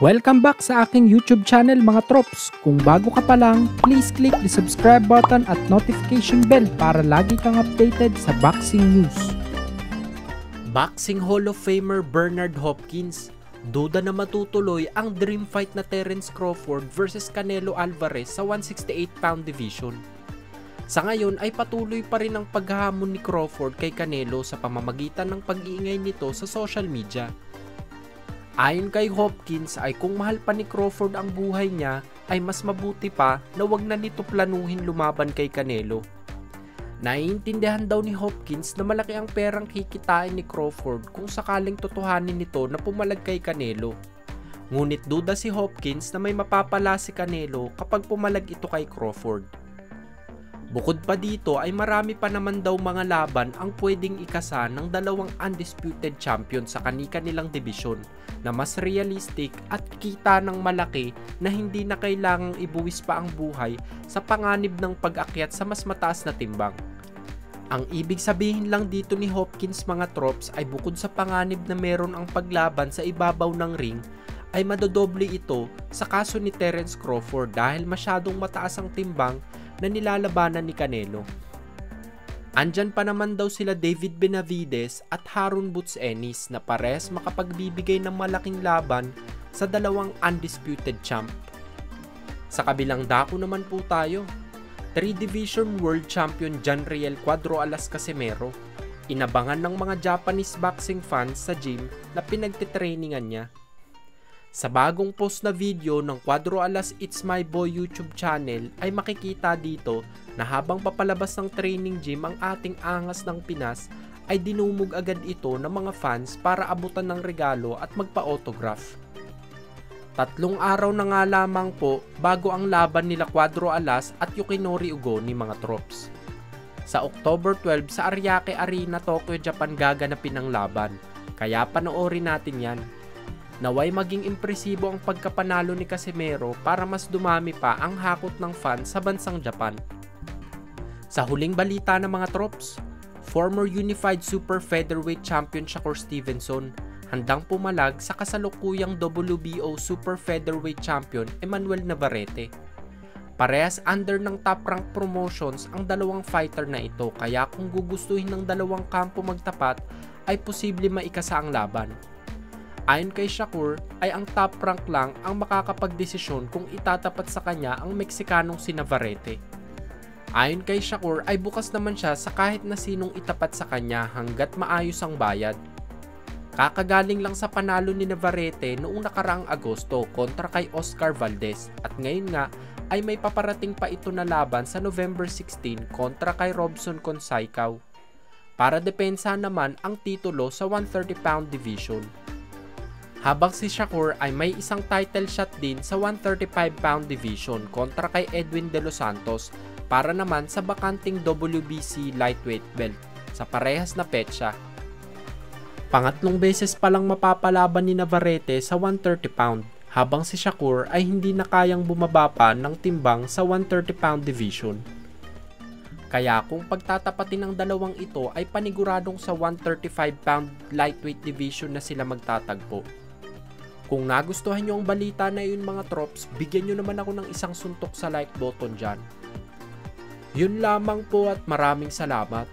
Welcome back sa aking YouTube channel mga trops. Kung bago ka pa lang, please click the subscribe button at notification bell para lagi kang updated sa boxing news. Boxing Hall of Famer Bernard Hopkins, duda na matutuloy ang dream fight na Terence Crawford versus Canelo Alvarez sa 168-pound division. Sa ngayon ay patuloy pa rin ang paghahamon ni Crawford kay Canelo sa pamamagitan ng pag-iingay nito sa social media. Ayon kay Hopkins ay kung mahal pa ni Crawford ang buhay niya ay mas mabuti pa na wag na nito planuhin lumaban kay Canelo. Naiintindihan daw ni Hopkins na malaki ang perang kikitain ni Crawford kung sakaling totohanin nito na pumalag kay Canelo. Ngunit duda si Hopkins na may mapapala si Canelo kapag pumalag ito kay Crawford. Bukod pa dito ay marami pa naman daw mga laban ang pwedeng ikasa ng dalawang undisputed champion sa kani-kanilang dibisyon na mas realistic at kita ng malaki na hindi na kailangang ibuwis pa ang buhay sa panganib ng pag-akyat sa mas mataas na timbang. Ang ibig sabihin lang dito ni Hopkins mga trops ay bukod sa panganib na meron ang paglaban sa ibabaw ng ring ay madodoble ito sa kaso ni Terence Crawford dahil masyadong mataas ang timbang na nilalabanan ni Canelo. Andyan pa naman daw sila David Benavides at Harun Boots Ennis na pares makapagbibigay ng malaking laban sa dalawang undisputed champ. Sa kabilang dako naman po tayo, 3-division world champion John Riel Cuadro Alas Casimero, inabangan ng mga Japanese boxing fans sa gym na pinagtitrainingan niya. Sa bagong post na video ng Cuadro Alas It's My Boy YouTube channel ay makikita dito na habang papalabas ng training gym ang ating angas ng Pinas ay dinumog agad ito ng mga fans para abutan ng regalo at magpa-autograph. 3 araw na nga lamang po bago ang laban nila Cuadro Alas at Yukinori Ugo ni mga trops. Sa October 12 sa Ariake Arena, Tokyo, Japan gaganapin ang laban, kaya panoorin natin yan. Naway maging impresibo ang pagkapanalo ni Casimero para mas dumami pa ang hakot ng fans sa bansang Japan. Sa huling balita ng mga trops, former Unified Super Featherweight Champion Shakur Stevenson handang pumalag sa kasalukuyang WBO Super Featherweight Champion Emmanuel Navarrete. Parehas under ng Top Rank Promotions ang dalawang fighter na ito kaya kung gugustuhin ng dalawang kampo magtapat ay posible maikasa ang laban. Ayon kay Shakur ay ang Top Rank lang ang makakapagdesisyon kung itatapat sa kanya ang Meksikanong si Navarrete. Ayon kay Shakur ay bukas naman siya sa kahit na sinong itapat sa kanya hanggat maayos ang bayad. Kakagaling lang sa panalo ni Navarrete noong nakaraang Agosto kontra kay Oscar Valdez at ngayon nga ay may paparating pa ito na laban sa November 16 kontra kay Robson Consaiao para depensa naman ang titulo sa 130-pound division. Habang si Shakur ay may isang title shot din sa 135-pound division kontra kay Edwin De Los Santos para naman sa bakanting WBC lightweight belt sa parehas na petsa. Pangatlong beses pa lang mapapalaban ni Navarrete sa 130-pound habang si Shakur ay hindi na kayang bumaba pa ng timbang sa 130-pound division. Kaya kung pagtatapatin ng dalawang ito ay paniguradong sa 135-pound lightweight division na sila magtatagpo. Kung nagustuhan nyo ang balita na yun mga trops, bigyan nyo naman ako ng isang suntok sa like button dyan. Yun lamang po at maraming salamat.